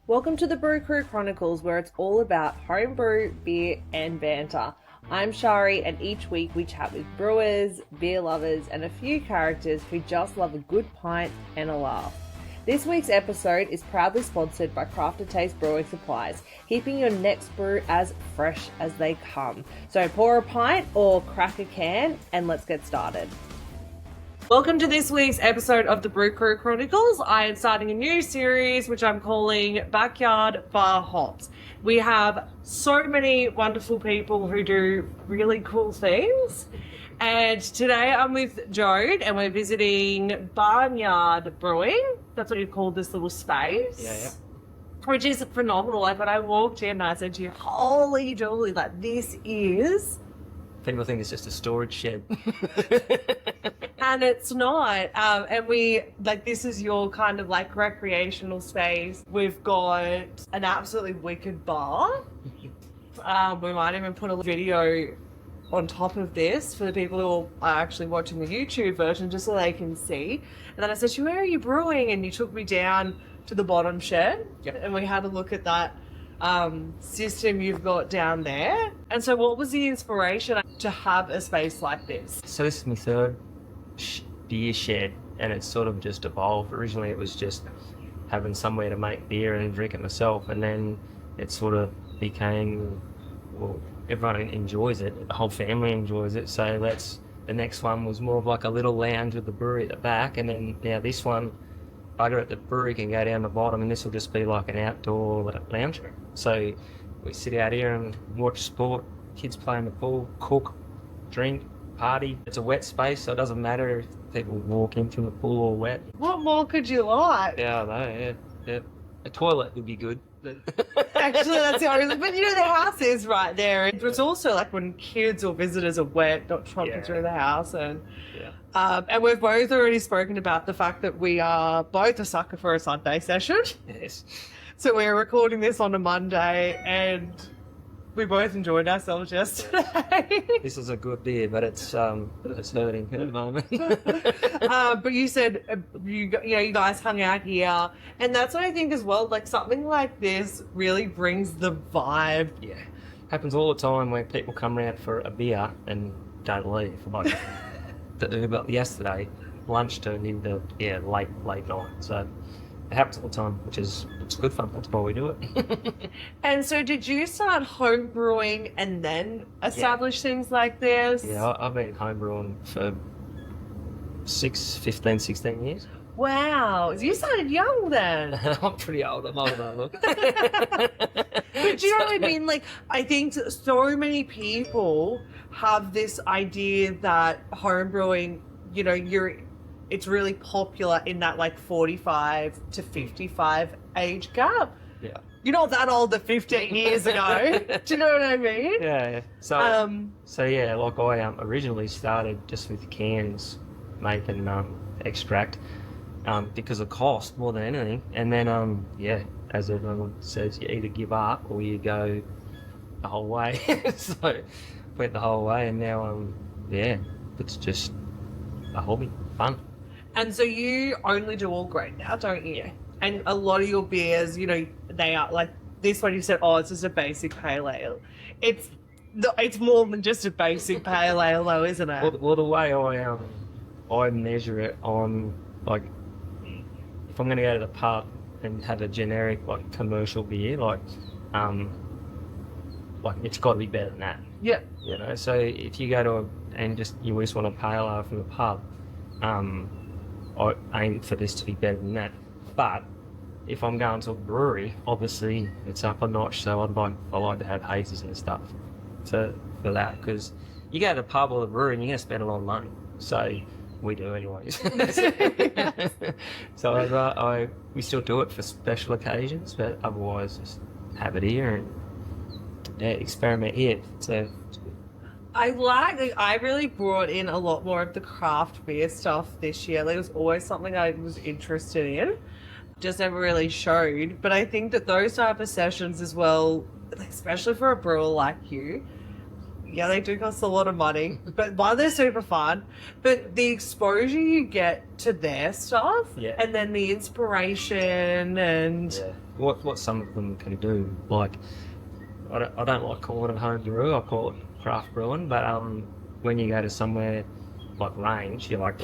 Welcome to the Brew Crew Chronicles, where it's all about homebrew, beer, and banter. I'm Shari, and each week we chat with brewers, beer lovers, and a few characters who just love a good pint and a laugh. This week's episode is proudly sponsored by Crafted Taste Brewing Supplies, keeping your next brew as fresh as they come. So pour a pint or crack a can, and let's get started. Welcome to this week's episode of the Brew Crew Chronicles. I am starting a new series which I'm calling Backyard Bar Hops. We have so many wonderful people who do really cool things. And today I'm with Joad and we're visiting Barnyard Brewing. That's what you call this little space. Yeah. Which is phenomenal. Like when I walked in, I said to you, holy jolly, like this is... People think it's just a storage shed. And it's not. And we, like, this is your kind of like recreational space. We've got an absolutely wicked bar. We might even put a video on top of this for the people who are actually watching the YouTube version just so they can see. And then I said, where are you brewing? And you took me down to the bottom shed. Yep. And we had a look at that system you've got down there. And so what was the inspiration to have a space like this? So this is my third beer shed, and it's sort of just evolved. Originally it was just having somewhere to make beer and drink it myself, and then it sort of became, well, everyone enjoys it, the whole family enjoys it, so the next one was more of like a little lounge with the brewery at the back, and then now this one, bugger at the brewery can go down the bottom, and this will just be like an outdoor lounge. So we sit out here and watch sport, kids play in the pool, cook, drink, party. It's a wet space, so it doesn't matter if people walk into the pool all wet. What more could you like? Yeah, I know, yeah. A toilet would be good. Actually, that's the only. But you know, the house is right there. It's also like when kids or visitors are wet, not tromping through the house. And we've both already spoken about the fact that we are both a sucker for a Sunday session. Yes. So we're recording this on a Monday, and we both enjoyed ourselves yesterday. This is a good beer, but it's hurting at the moment. But you said you guys hung out here, and that's what I think as well. Like something like this really brings the vibe. Yeah, happens all the time where people come around for a beer and don't leave. Like but yesterday, lunch turned into late night. So it happens all the time, it's good fun. That's why we do it. And so did you start home brewing and then establish things like this? Yeah, I've been home brewing for 15, 16 years. Wow. You started young then. I'm pretty old. I'm older than I look. But do you know what I mean? Like, I think so many people have this idea that home brewing, it's really popular in that like 45 to 55 age gap. Yeah. You're not that old 15 years ago. Do you know what I mean? Yeah. So yeah, like I originally started just with cans making extract because of cost more than anything. And then as everyone says, you either give up or you go the whole way. So went the whole way, and now it's just a hobby, fun. And so you only do all grain now, don't you? Yeah. And a lot of your beers, they are like this one. You said, it's just a basic pale ale. It's more than just a basic pale ale, though, isn't it? Well, the way I measure it, I'm like, if I'm going to go to the pub and have a generic like commercial beer, like it's got to be better than that. Yeah. So if you go you just want a pale ale from the pub, I aim for this to be better than that. But if I'm going to a brewery, obviously it's up a notch, so I like to have hazes and stuff for that, because you go to the pub or the brewery and you're going to spend a lot of money. So we do anyways. So we still do it for special occasions, but otherwise just have it here and experiment here. So I really brought in a lot more of the craft beer stuff this year. It was always something I was interested in, just never really showed. But I think that those type of sessions as well, especially for a brewer like you, Yeah, they do cost a lot of money, but one, they're super fun. But the exposure you get to their stuff, and then the inspiration and what some of them can do, like I don't like calling it home brew. I call it craft brewing. But when you go to somewhere like Range, you're like,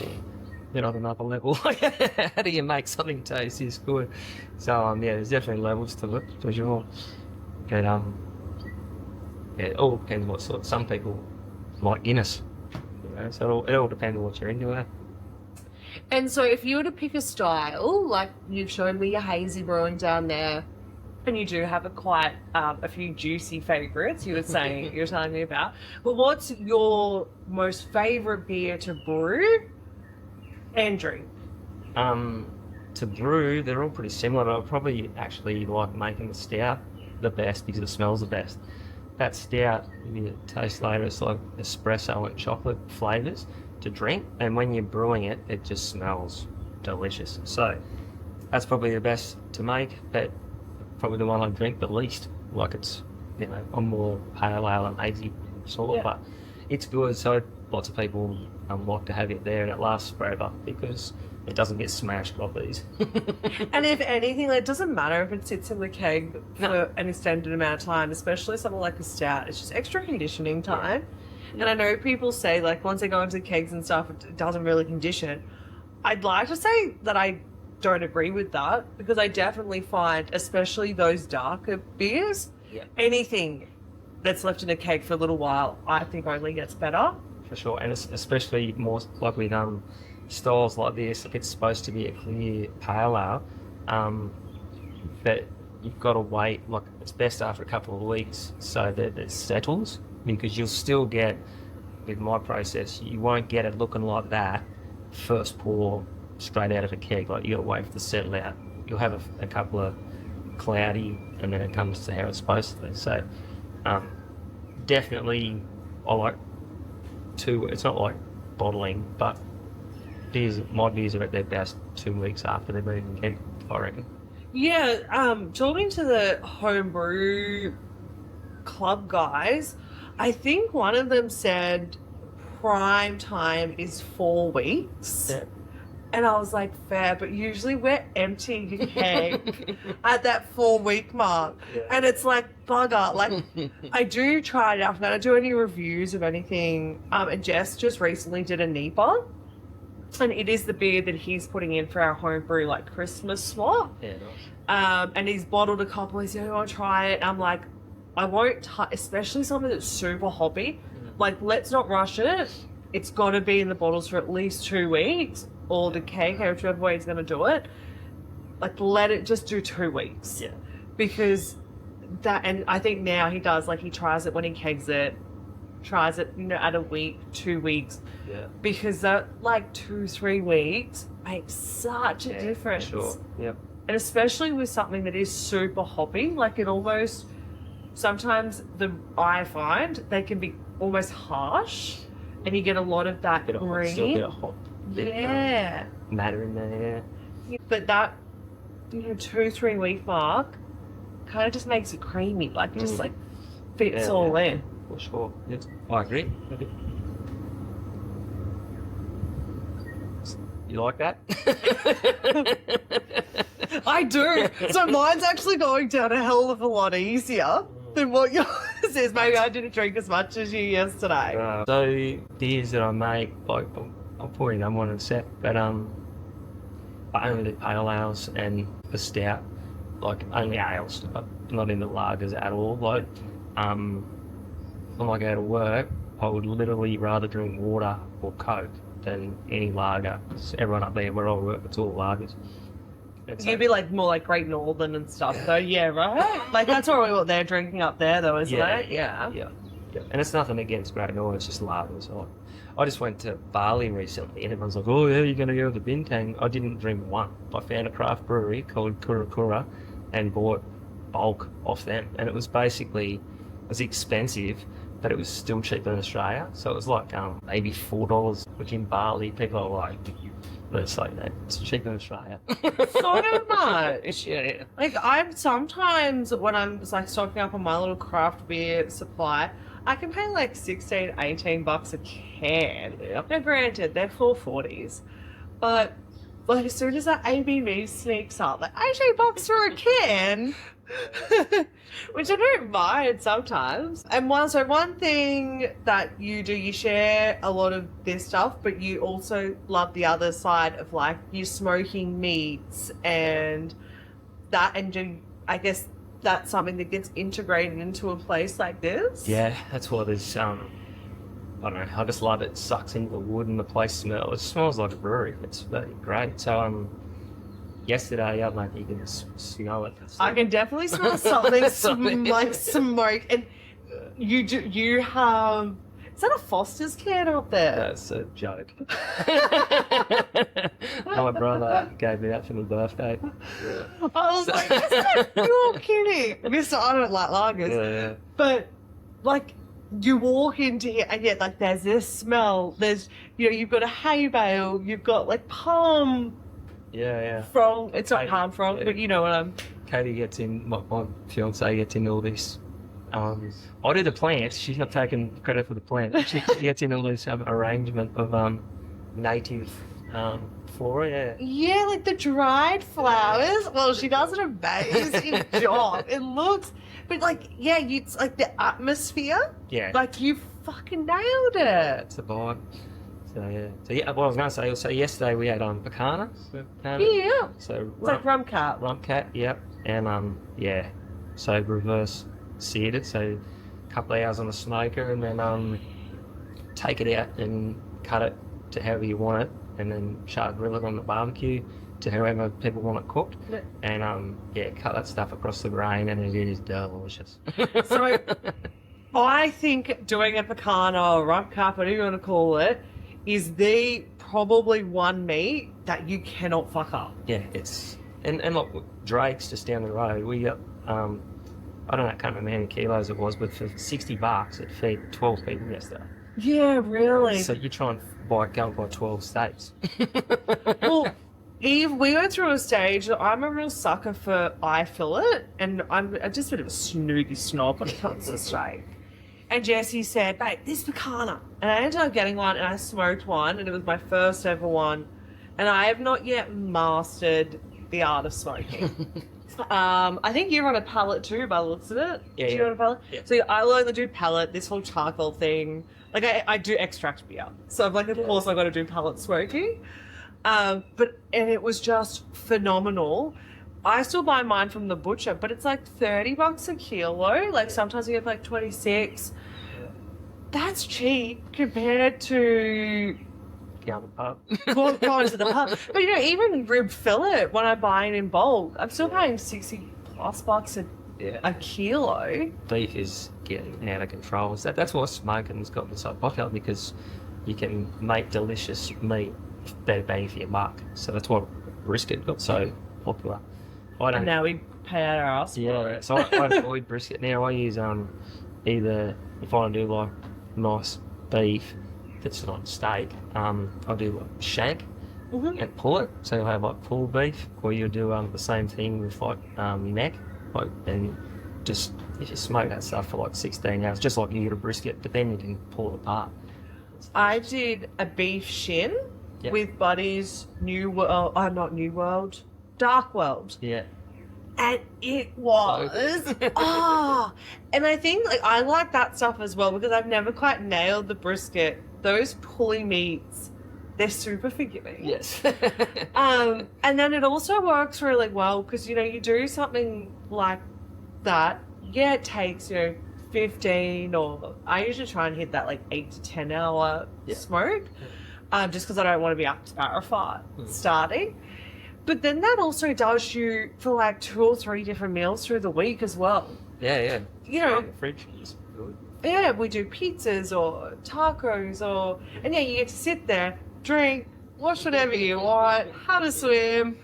you're on another level. How do you make something taste this good? So there's definitely levels to it for sure. But it all depends what sort. Some people like Guinness, so it all depends on what you're into. And so if you were to pick a style, like you've shown me your hazy brewing down there, and you do have quite a few juicy favourites you were saying, you're telling me about. But what's your most favourite beer to brew and drink? To brew, they're all pretty similar, but I probably actually like making the stout the best because it smells the best. That stout, you taste later, it's like espresso and chocolate flavours to drink, and when you're brewing it, it just smells delicious. So that's probably the best to make, but probably the one I drink the least. Like it's, I'm more pale ale and hazy sort, but it's good. So lots of people like to have it there, and it lasts forever because it doesn't get smashed by these. And if anything, it doesn't matter if it sits in the keg for an extended amount of time, especially something like a stout. It's just extra conditioning time. And I know people say, like, once they go into kegs and stuff, it doesn't really condition. I'd like to say that I don't agree with that, because I definitely find, especially those darker beers, anything that's left in a keg for a little while, I think only gets better. For sure, and it's especially more like with styles like this, if it's supposed to be a clear pale ale, but you've got to wait, like it's best after a couple of weeks so that it settles, because you'll still get, with my process, you won't get it looking like that first pour straight out of a keg. Like you got to wait for it to settle out. You'll have a couple of cloudy, and then it comes to how it's supposed to be. So definitely I like it's not like bottling, but my beers are at their best 2 weeks after they've been in keg, I reckon. Yeah, talking to the homebrew club guys, I think one of them said prime time is 4 weeks. Yeah. And I was like, fair, but usually we're emptying a keg at that 4-week mark. Yeah. And it's like, bugger. Like, I do try it out. I don't do any reviews of anything. And Jess just recently did a NEPA. And it is the beer that he's putting in for our homebrew, like, Christmas swap. Yeah, nice. And he's bottled a couple. He said, I want to try it. And I'm like, I won't especially something that's super hoppy. Like, let's not rush it. It's got to be in the bottles for at least 2 weeks. Or the keg, whichever way he's going to do it. Like, let it just do 2 weeks. Yeah. Because that, and I think now he does, like, he tries it when he kegs it, tries it, at a week, 2 weeks. Yeah. Because that, like, 2-3 weeks makes such a difference. Sure. Yep. And especially with something that is super hoppy, like, it almost, sometimes I find they can be almost harsh, and you get a lot of that green. Still get a hop. Matter in there. Yeah. But that 2-3 week mark kind of just makes it creamy, like just like fits all in. For sure. Yes. I agree. You like that? I do. So mine's actually going down a hell of a lot easier than what yours is. Maybe I didn't drink as much as you yesterday. So beers that I make, like, I'll pour in one in a sec, but I only do pale ales and the stout, like only ales, not into lagers at all. Like, when I go to work, I would literally rather drink water or Coke than any lager. Everyone up there where I work, it's all lagers. You'd be like more like Great Northern and stuff, though. Yeah, right. Like that's probably what they're drinking up there, though, isn't it? Yeah. And it's nothing against Great Northern; it's just lagers. I just went to Bali recently, and everyone's like, "Oh, yeah, you're going to go to the Bintang." I didn't drink one. I found a craft brewery called Kura Kura, and bought bulk off them. And it was basically, it was expensive, but it was still cheaper than Australia. So it was like maybe $4, which in Bali people are like, let's say that it's cheaper than Australia. So much. Yeah. Like I'm sometimes when I'm like stocking up on my little craft beer supply, I can pay like 16, 18 bucks a can. Yep. Now, granted, they're 440s, but like as soon as that ABV sneaks up, like 18 bucks for a can, which I don't mind sometimes. And one thing that you do, you share a lot of this stuff, but you also love the other side of like you smoking meats and that, and I guess that's something that gets integrated into a place like this. Yeah, that's what is. I don't know. I just love it. It sucks into the wood and the place smell. It smells like a brewery. It's really great. So yesterday, I don't know if you can smell it. I can definitely smell something like smoke. And you have. Is that a Foster's can up there? That's a joke. My brother gave me that for my birthday. Yeah. I was like, you're kidding. Mister, I don't like lagers. Yeah. But, like, you walk into here and yet, like, there's this smell. There's, you've got a hay bale. You've got, like, palm. Yeah. Frond. It's not palm frond, yeah. but you know what I'm... Katie gets in, my fiance gets into all this. I do the plants. She's not taking credit for the plant. She gets in all this arrangement of native flora. Yeah. Yeah, like the dried flowers. Well, she does an amazing job. It looks, but like, yeah, it's like the atmosphere. Yeah. Like you fucking nailed it. It's a vibe. So yeah. What I was going to say. So yesterday we had pecana. Yeah. So It's like rum cap. Rum cat. Yep. And yeah. So reverse seared it. So a couple of hours on the smoker, and then take it out and cut it to however you want it, and then char grill it on the barbecue to however people want it cooked. Yeah. And cut that stuff across the grain, and it is delicious. So I think doing a pecana or rum cap, whatever you want to call it, is the probably one meat that you cannot fuck up. Yeah, it's and look, Drake's just down the road. We got I don't know, I can't remember how many kilos it was, but for $60 it fed 12 people yesterday. Yeah, really. So you try and go and buy 12 steaks. Well, Eve, we went through a stage. I'm a real sucker for eye fillet, and I'm just a bit of a snooty snob when it comes to steak. And Jessie said, babe, this pecana. And I ended up getting one, and I smoked one, and it was my first ever one. And I have not yet mastered the art of smoking. I think you're on a pallet too, by the looks of it. Yeah, do you on a pallet? Yeah. So I only do pallet, this whole charcoal thing. Like I do extract beer. So I'm like, of course I've got to do pallet smoking. And it was just phenomenal. I still buy mine from the butcher, but it's like $30 a kilo. Like sometimes you get like 26. That's cheap compared to Going going to the pub. But even rib fillet, when I buy it in bulk, I'm still paying $60+ a kilo. Beef is getting out of control. That's why smoking's gotten so popular, because you can make delicious meat better bang for your buck. So that's why brisket got so popular. And now we pay out our ass for it. So I avoid brisket now. I use either, if I want to do like nice beef that's not steak, I'll do like shank and pull it. So you'll have like pulled beef, or you'll do the same thing with like neck, and just if you smoke that stuff for like 16 hours, just like you get a brisket, but then you can pull it apart. I did a beef shin with Buddy's Dark World. Yeah. And it was, and I think I like that stuff as well, because I've never quite nailed the brisket. Those pulley meats, they're super forgiving. Yes. And then it also works really well because, you do something like that. Yeah, it takes, 15 or I usually try and hit that like 8 to 10 hour smoke, just because I don't want to be up to barrel starting. But then that also does you for like 2 or 3 different meals through the week as well. Yeah. The fridge is good. Yeah, we do pizzas or tacos and you get to sit there, drink, watch whatever you want, have a swim,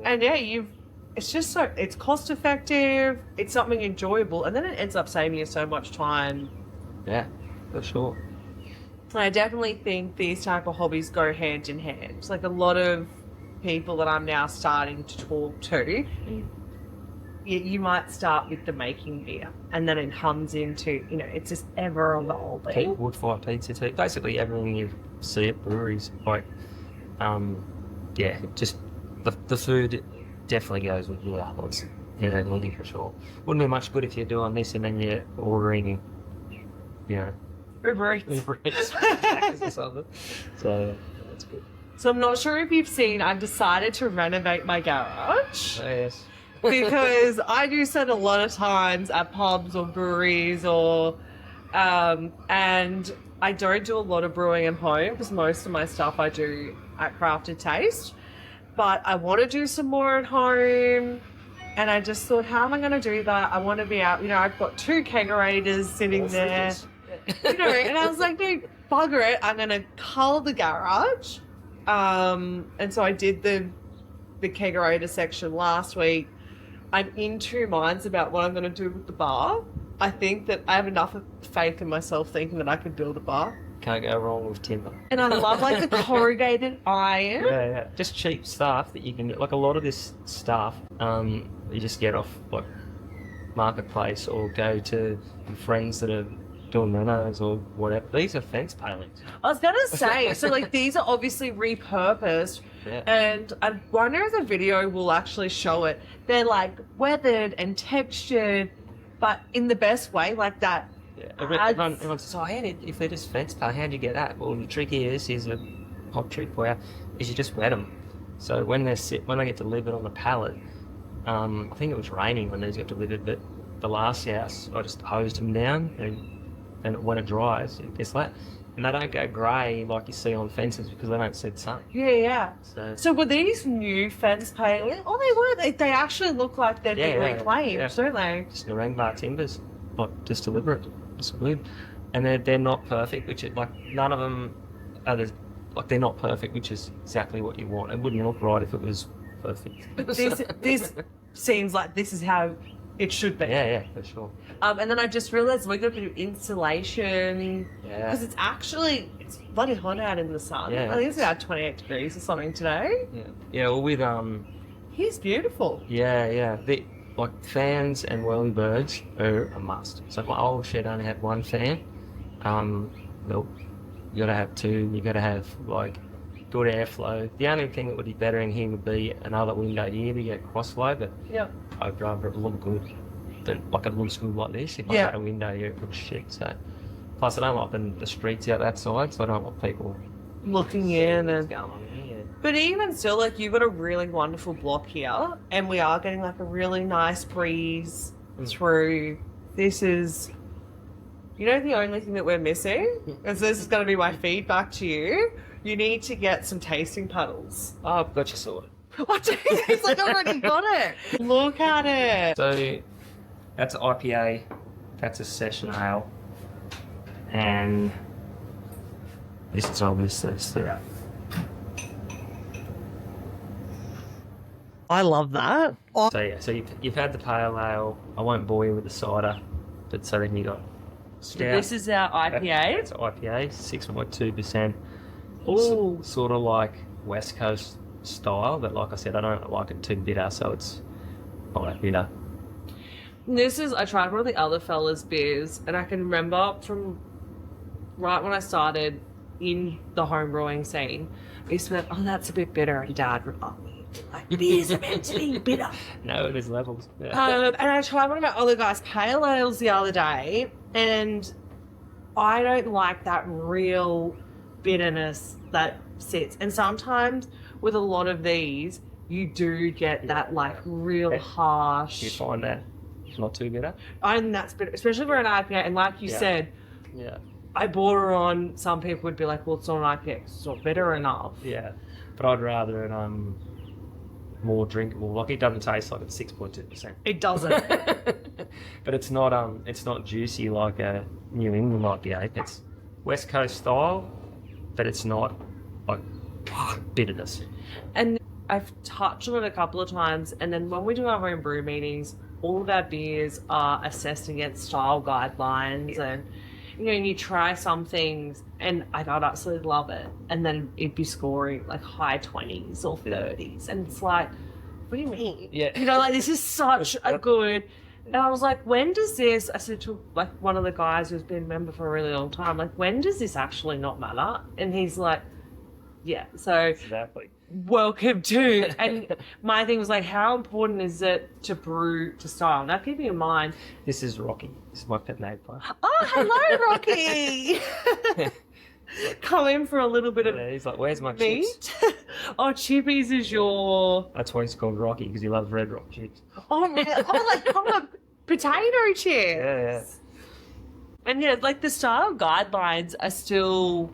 and it's just so, it's cost effective, it's something enjoyable, and then it ends up saving you so much time. Yeah, for sure. I definitely think these type of hobbies go hand in hand. It's like a lot of people that I'm now starting to talk to, you might start with the making beer, and then it comes into, it's just ever evolving. Wood fire pizza tea, basically everything you see at breweries. Like, just the food definitely goes with your outlets. Yeah, for sure. Wouldn't be much good if you're doing this and then you're ordering, Uber Eats. or something. So that's good. So I'm not sure if you've seen, I've decided to renovate my garage. Oh, yes. Because I do spend a lot of times at pubs or breweries and I don't do a lot of brewing at home because most of my stuff I do at Crafted Taste. But I want to do some more at home. And I just thought, how am I going to do that? I want to be out, I've got 2 kegerators sitting there, and I was like, no, bugger it. I'm going to cull the garage. And so I did the kegerator section last week. I'm in 2 minds about what I'm going to do with the bar. I think that I have enough faith in myself thinking that I could build a bar. Can't go wrong with timber. And I love like the corrugated iron. Yeah. Just cheap stuff that you can get. Like a lot of this stuff, you just get off like Marketplace or go to friends that are doing renos or whatever. These are fence palings. I was going to say, so like these are obviously repurposed. Yeah. And I wonder if the video will actually show it. They're like weathered and textured, but in the best way, like that. Yeah. Everyone says, if they're just fence palings, how'd you get that? Well, the trick is a hot trick for you, is you just wet them. So when they get delivered on the pallet, I think it was raining when these got delivered, but the last house, I just hosed them down, and when it dries, it's flat. And they don't go grey like you see on fences because they don't set sun. Yeah. So were these new fence palings? Oh, they were. They actually look like they've been reclaimed, don't they? Just Narangba timbers, like just deliberate. It's good. And they're not perfect, which is like none of them are they're not perfect, which is exactly what you want. It wouldn't look right if it was perfect. But this seems like this is how it should be. Yeah, for sure. And then I just realised we're going to do insulation. Yeah. Because it's bloody hot out in the sun. Yeah. I think it's about 28 degrees or something today. Yeah. Well, with He's beautiful. Yeah. Like fans and whirlybirds are a must. So my old shed only had 1 fan. Well, you got to have 2. You got to have like good airflow. The only thing that would be better in here would be another window here to get crossflow, but I'd rather it look good than like it looks good like this. If I had a window here, it looks shit. So plus I don't like the streets out that side, so I don't want people looking in and going on here. But even still, like, you've got a really wonderful block here, and we are getting like a really nice breeze through. This is, the only thing that we're missing, and so this is going to be my feedback to you. You need to get some tasting puddles. Oh, I've got you sorted. What? It's like I already got it. Look at it. So that's an IPA. That's a session ale, and this is obviously syrup. I love that. So you've had the pale ale. I won't bore you with the cider, but so then you got stout. This is our IPA. It's IPA, 6.2%. Ooh. Sort of like West Coast style, but like I said, I don't like it too bitter, so it's quite bitter. I tried one of the other fellas' beers, and I can remember from right when I started in the home brewing scene, I used to be like, oh, that's a bit bitter, and Dad would like, beers are meant to be bitter. No, there's levels. Yeah. And I tried one of my other guys' pale ales the other day, and I don't like that real bitterness that sits. And sometimes with a lot of these, you do get that like real harsh. You find that it's not too bitter? And that's bitter, especially for an IPA. And like you said, I border on, some people would be like, well, it's not an IPA, it's not bitter enough. Yeah, but I'd rather it more drinkable. Like it doesn't taste like it's 6.2%. It doesn't. But it's not juicy like a New England IPA. It's West Coast style, but it's not like bitterness. And I've touched on it a couple of times, and then when we do our home brew meetings, all of our beers are assessed against style guidelines, and you try some things, and I'd absolutely love it, and then it'd be scoring like high 20s or 30s, and it's like, what do you mean? Yeah. You know, like, this is such a good... And I was like, when does this... I said to, like, one of the guys who's been a member for a really long time, like, when does this actually not matter? And he's like, yeah, so... Exactly. Welcome to... And my thing was like, how important is it to brew to style? Now, keeping in mind... This is Rocky. This is my pet magpie. Oh, hello, Rocky! Come in for a little bit of He's like, where's my meat? chips? Oh, Chippies is your... That's why he's called Rocky, because he loves Red Rock chips. Oh, really? Oh, like proper potato chips. Yeah. And yeah, like the style guidelines are still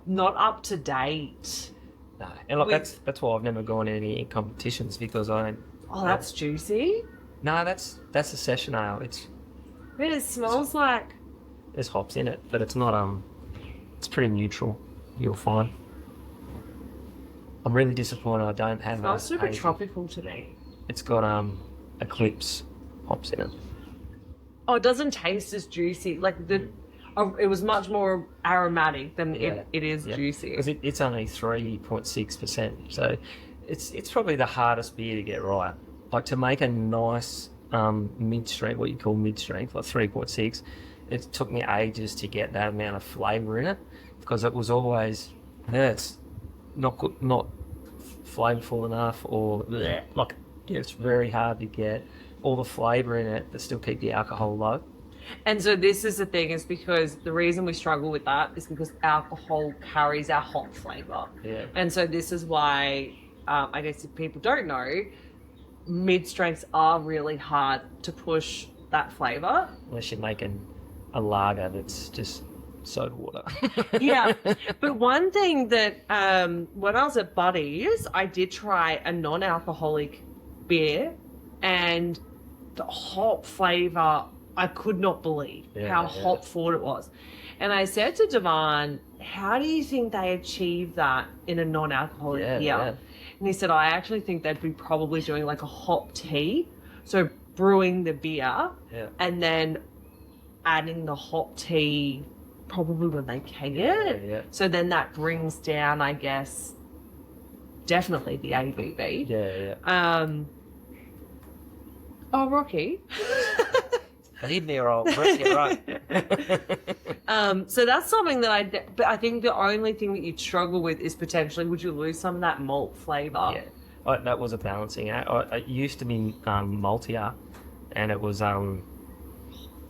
not up to date. No. And look, that's why I've never gone in any competitions, because I don't... Oh, that's juicy. No, that's a session ale. It smells like... There's hops in it, but it's not, it's pretty neutral, you'll find. I'm really disappointed I don't have It smells super tropical to me. It's got Eclipse hops in it. Oh, it doesn't taste as juicy. Like it was much more aromatic than it is juicy. Because it's only 3.6%, so it's probably the hardest beer to get right. Like, to make a nice mid-strength, what you call mid-strength, like 3.6, it took me ages to get that amount of flavour in it, because it was always, it's not good, not flavourful enough, or like, it's very hard to get all the flavour in it but still keep the alcohol low. And so this is the thing, is because the reason we struggle with that is because alcohol carries our hop flavour. Yeah. And so this is why, I guess if people don't know, mid-strengths are really hard to push that flavour. Unless you're making a lager that's just soda water. Yeah. But one thing that, when I was at Buddy's, I did try a non-alcoholic beer, and the hop flavour, I could not believe how hop forward it was. And I said to Devon, how do you think they achieve that in a non-alcoholic beer? Yeah. And he said, I actually think they'd be probably doing like a hop tea. So brewing the beer and then adding the hop tea probably when they keg it. Yeah. So then that brings down, I guess, definitely the ABV. Yeah. Oh, Rocky. Feed me, or I'll break it right. So that's something that but I think the only thing that you'd struggle with is potentially, would you lose some of that malt flavour? Yeah. That was a balancing act. It used to be maltier, and it was I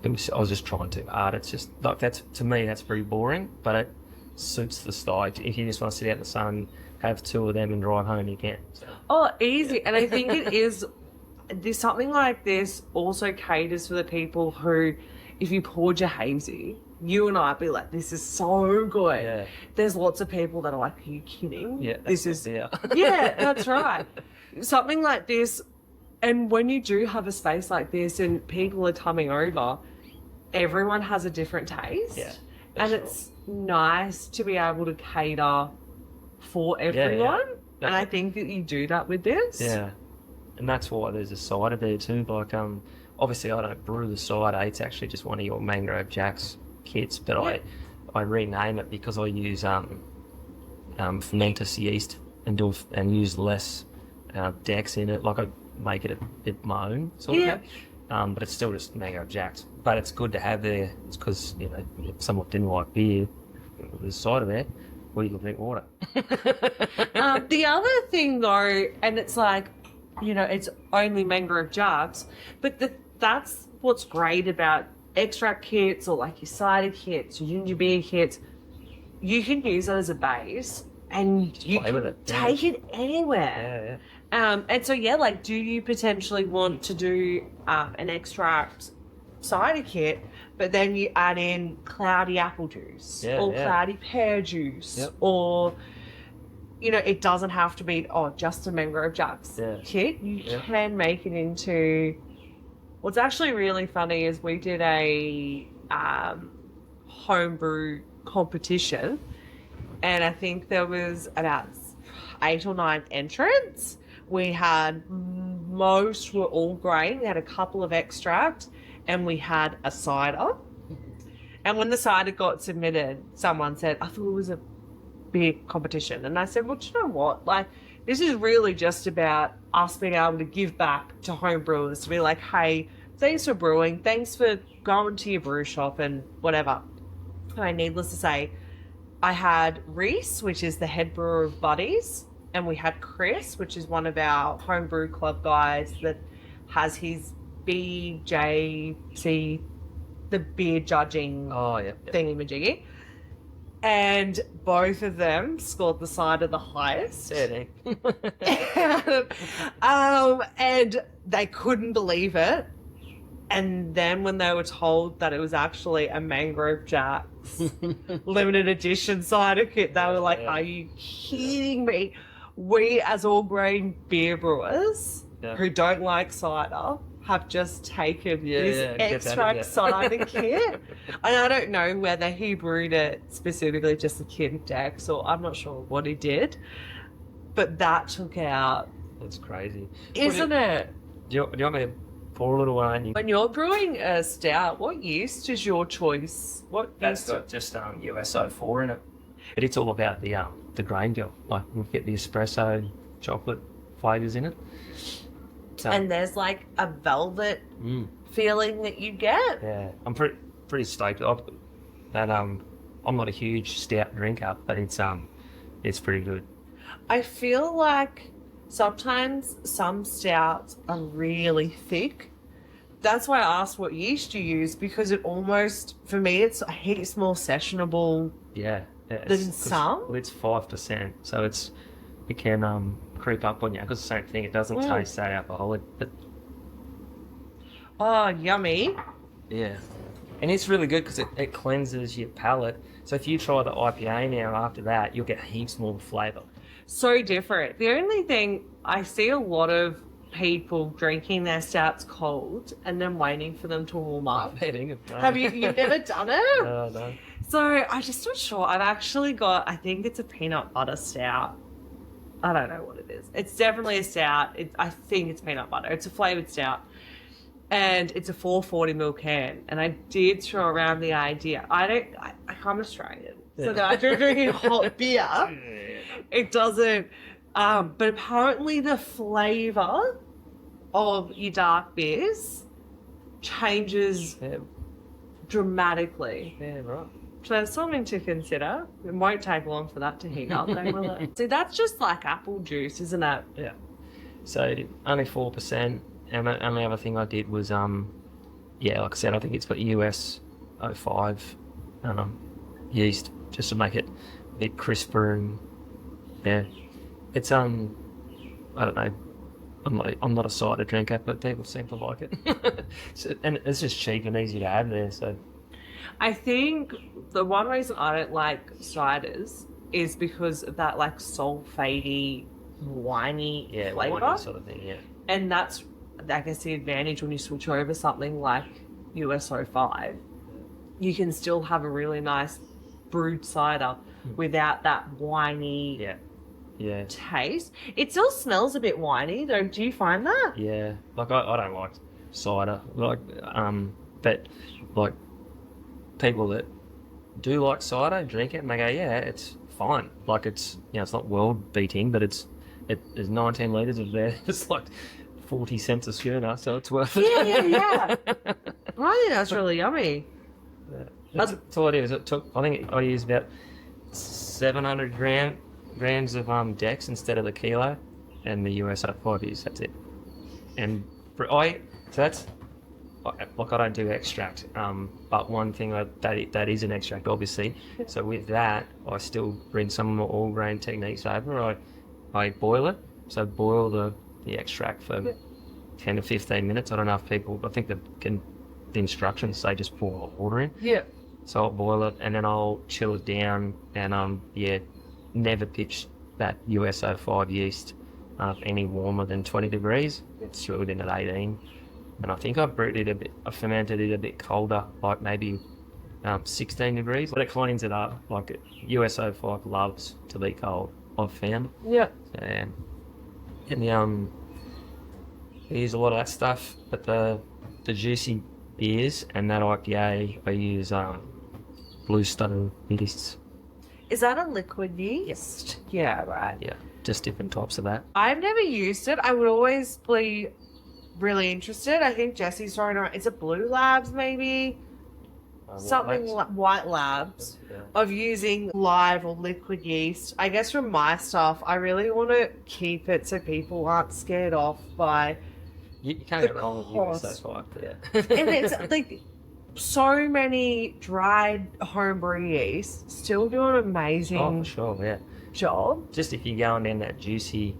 was just trying too hard. It's just like, to me that's very boring, but it suits the style. If you just want to sit out in the sun, have two of them and drive home, you can. So. Oh, easy. And I think it is. There's something like this also caters for the people who, if you poured your hazy, you and I'd be like, this is so good. Yeah. There's lots of people that are like, are you kidding? Yeah. Yeah, that's right. Something like this, and when you do have a space like this and people are coming over, everyone has a different taste. Yeah. And it's nice to be able to cater for everyone. Yeah. And I think that you do that with this. Yeah. And that's why there's a cider there too. Like, obviously I don't brew the cider. It's actually just one of your Mangrove Jack's kits, but I rename it because I use fermentus yeast and use less decks in it. Like, I make it a bit my own sort of thing. But it's still just Mangrove Jack's. But it's good to have there. It's because, you know, if someone didn't like beer, there's cider there. Well, you can drink water. The other thing though, and it's like, you know, it's only Mangrove Jack's, but that's what's great about extract kits, or like your cider kits, your ginger beer kits. You can use it as a base and you can take it anywhere. And so, like, do you potentially want to do an extract cider kit, but then you add in cloudy apple juice or cloudy pear juice, or, you know, it doesn't have to be, just a Mangrove Jack's kit. You can make it into... What's actually really funny is we did a homebrew competition, and I think there was about 8 or 9 entrants. We had, most were all grain. We had a couple of extract, and we had a cider. And when the cider got submitted, someone said, I thought it was a beer competition. And I said, well, do you know what? Like, This is really just about us being able to give back to home brewers, to be like, hey, thanks for brewing, thanks for going to your brew shop and whatever. Needless to say, I had Reese, which is the head brewer of Buddies, and we had Chris, which is one of our homebrew club guys that has his BJC, the beer judging thingy-majiggy. And both of them scored the side of the highest. Yeah, and they couldn't believe it. And then when they were told that it was actually a Mangrove Jack's limited edition cider kit, they were like, are you kidding me? We, as all grain beer brewers who don't like cider, have just taken this extract cider kit. And I don't know whether he brewed it specifically just the kit decks, or I'm not sure what he did. But that took out... That's crazy. Isn't it? Do you want me to pour a little one? When you're brewing a stout, what yeast is your choice? That's got just US04 in it. But it's all about the grain bill. Like, we'll get the espresso, chocolate flavours in it. So, and there's like a velvet feeling that you get. Yeah, I'm pretty stoked. I'm not a huge stout drinker, but it's pretty good. I feel like sometimes some stouts are really thick. That's why I asked what yeast you use, because it almost, for me, it's heaps more sessionable. Than some. Well, it's 5%, so it can creep up on you. Because the same thing, it doesn't taste that alcoholic. But oh, yummy! Yeah, and it's really good because it cleanses your palate. So if you try the IPA now, after that, you'll get heaps more flavour. So different. The only thing, I see a lot of people drinking their stouts cold and then waiting for them to warm up. Have you? You've never done it? No. So I'm just not sure. I've actually got, I think it's a peanut butter stout. I don't know what it is. It's definitely a stout. I think it's peanut butter. It's a flavoured stout. And it's a 440ml can. And I did throw around the idea. I'm Australian. So that after drinking hot beer, it doesn't. But apparently the flavour of your dark beers changes dramatically. Yeah, right. So there's something to consider. It won't take long for that to heat up, though, will it? See, that's just like apple juice, isn't it? Yeah. So only 4%. And the only other thing I did was, like I said, I think it's got US 05 yeast, just to make it a bit crisper and it's I don't know. I'm not a cider drinker, but people seem to like it. And it's just cheap and easy to have there. So I think the one reason I don't like ciders is because of that like sulfatey, winey flavour. winey sort of thing, yeah. And that's, I guess, the advantage when you switch over something like US 05. You can still have a really nice brewed cider without that winey taste. It still smells a bit winey, though. Do you find that? Yeah. Like, I don't like cider. Like, but, like, people that do like cider drink it and they go, yeah, it's fine. Like, it's, it's not world beating, but there's 19 litres of there. It's like 40 cents a schooner, so it's worth it. Yeah. I think that's really yummy. That's all it is. I think I used about 700 grams of Dex instead of the kilo, and the US 5 use, that's it. And I don't do extract, but one thing that is an extract, obviously. So with that, I still bring some of my all grain techniques over. I boil it, so boil the extract for 10 to 15 minutes. I don't know if I think the instructions say just pour hot water in. Yeah. So I'll boil it and then I'll chill it down and never pitch that US 05 yeast any warmer than 20 degrees. It's chilled in at 18. And I think I fermented it a bit colder, like maybe 16 degrees. But it cleans it up. Like US 05 loves to be cold, I've found. Yeah. And I use a lot of that stuff, but the juicy beers and that IPA, I use Bluestone yeasts. Is that a liquid yeast? Yeah, right. Yeah. just different types of that. I've never used it. I would always be really interested. I think Jesse's throwing around. Is it Blue Labs maybe? Something like White Labs, Yeah. of using live or liquid yeast. I guess from my stuff, I really want to keep it so people aren't scared off by You can't the go wrong with cost. USO 5. Yeah. And it's like so many dried homebrew yeast still do an amazing Oh, for sure, yeah. job. Just if you're going down that juicy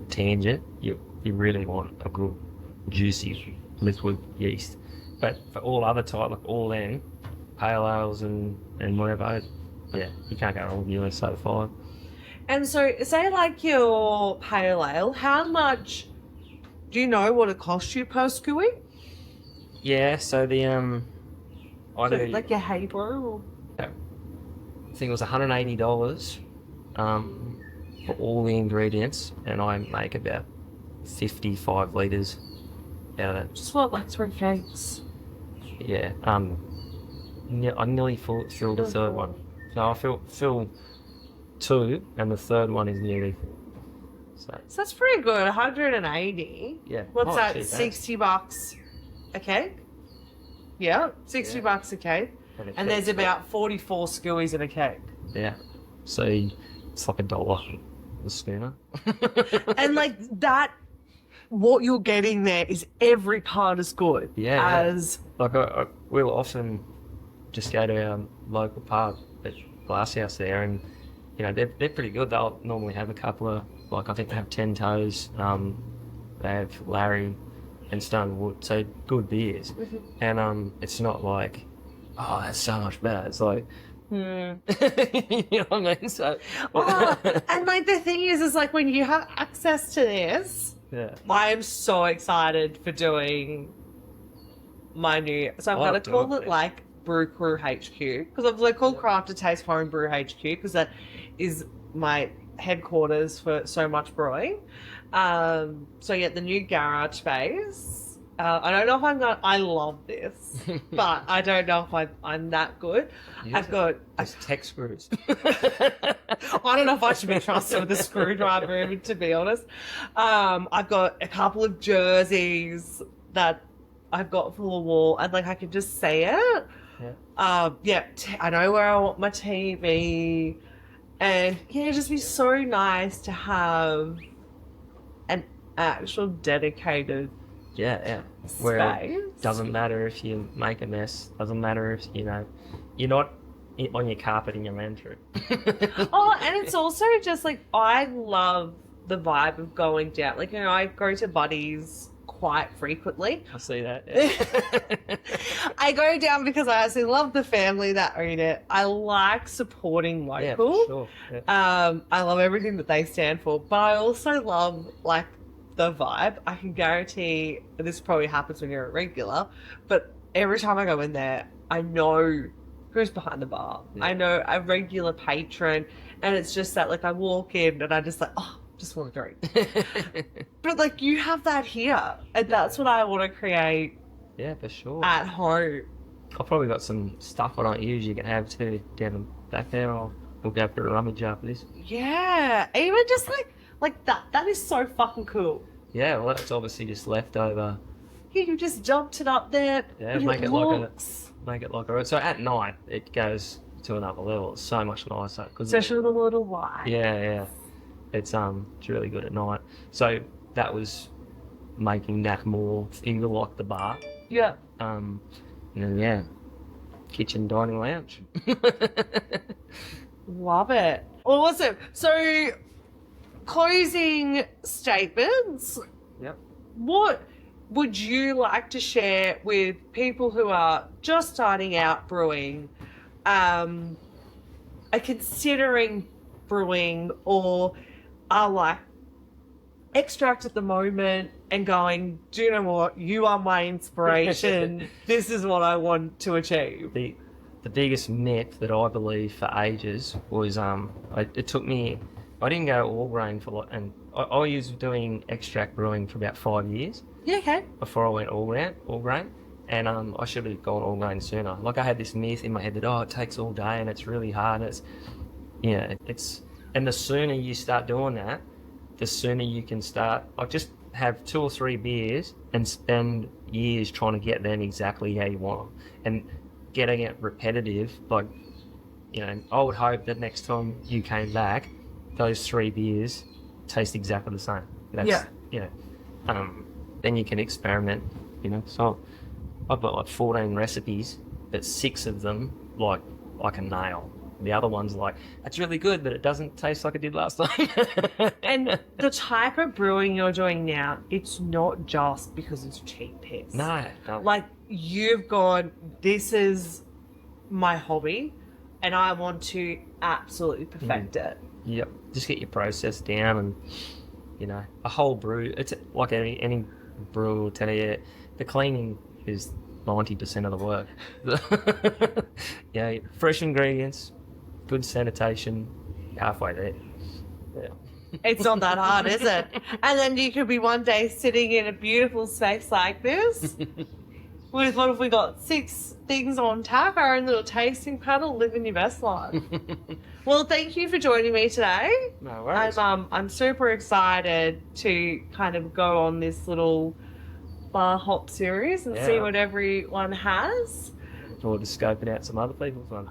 tangent, you really want a good juicy liquid yeast. But for all other type, like all in pale ales and whatever, yeah, you can't go wrong with USO 5. And so, say like your pale ale, how much do you know what it costs you per SKUI? Yeah, so the I do, Like your hay brew? I think it was $180 for all the ingredients, and I make about 55 litres out of that. Just what, like 3 cakes? Yeah, I nearly filled the third one. So I fill 2, and the third one is nearly full. So So that's pretty good. 180. yeah, What's that? cheap, $60 a cake? Yeah, $60 a cake. And there's about 44 SKUIs in a cake. Yeah, so it's like $1 a schooner. And like that, what you're getting there is every part as good as. Like we'll often just go to our local pub at Glasshouse there, and you know they're pretty good. They'll normally have a couple of, like I think they have 10 Toes, they have Larry and Stonewood, so good beers. And it's not like, oh, that's so much better. It's like, you know what I mean? So And like the thing is like when you have access to this, yeah, I am so excited for doing my new. So I'm going to call it like Brew Crew HQ, because I'm like called Craft to Taste Home Brew HQ, because that is my headquarters for so much brewing. So yeah, the new garage space. I don't know if I'm gonna. I love this, but I don't know if I'm that good. I've got. It's tech screws. I don't know if I should be trusted with a screwdriver, to be honest. I've got a couple of jerseys that I've got for the wall, and like I can just see it. Yeah. I know where I want my TV, and yeah, it'd just be so nice to have an actual dedicated Yeah. space. Where it doesn't matter if you make a mess. Doesn't matter if you're not on your carpet in your entry. Oh, and it's also just like I love the vibe of going down. Like, you know, I go to Buddy's quite frequently. I see that. Yeah. I go down because I actually love the family that own it. I like supporting local. Yeah, for sure. Yeah. I love everything that they stand for, but I also love like the vibe. I can guarantee this probably happens when you're a regular, but every time I go in there, I know who's behind the bar. Yeah. I know a regular patron, and it's just that like I walk in and I just like, oh, just want a drink. But like you have that here, and that's what I want to create. Yeah, for sure. At home. I've probably got some stuff I don't use you can have too down the back there. We'll go for a rummage after this. Yeah, even just like that. That is so fucking cool. Yeah, well, that's obviously just leftover. Yeah, you just dumped it up there. Yeah, and make it looks, like a. So at night it goes to another level. It's so much nicer. especially with a little light. Yeah. It's really good at night. So that was making that more feel like the bar. Yeah. And then yeah, kitchen dining lounge. Love it. Awesome. So, closing statements. Yep. What would you like to share with people who are just starting out brewing, are considering brewing, or are like extract at the moment and going, do you know what? You are my inspiration. This is what I want to achieve. The biggest myth that I believe for ages was it took me. I didn't go all grain for and I was doing extract brewing for about 5 years. Yeah, okay. Before I went all grain, and I should have gone all grain sooner. Like I had this myth in my head that it takes all day and it's really hard. And it's And the sooner you start doing that, the sooner you can start. Like, just have 2 or 3 beers and spend years trying to get them exactly how you want them. And getting it repetitive, like, you know, I would hope that next time you came back, those 3 beers taste exactly the same. That's, you know, then you can experiment, you know. So I've got like 14 recipes, but 6 of them like a nail. The other one's like, that's really good, but it doesn't taste like it did last time. And the type of brewing you're doing now, it's not just because it's cheap piss. No. Like, you've gone, this is my hobby, and I want to absolutely perfect it. Yep. Just get your process down, and, you know, a whole brew. It's like any brewer will tell you, the cleaning is 90% of the work. Yeah, fresh ingredients, good sanitation, halfway there. Yeah. It's not that hard, is it? And then you could be one day sitting in a beautiful space like this with, what have we got, 6 things on tap, our own little tasting panel, living your best life. Well, thank you for joining me today. No worries. I'm super excited to kind of go on this little bar hop series and see what everyone has. Or just scoping out some other people's ones.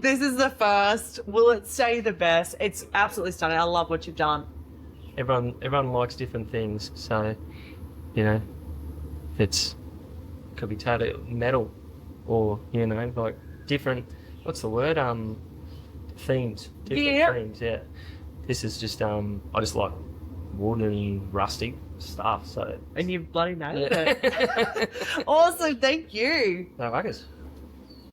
This is the first. Will it stay the best? It's absolutely stunning. I love what you've done. Everyone likes different things, so, you know, could be totally metal, or, you know, like different, what's the word? Themes. Different themes, yeah. This is just I just like wood and rustic stuff, so. And you've bloody nailed it. Awesome, thank you. No worries.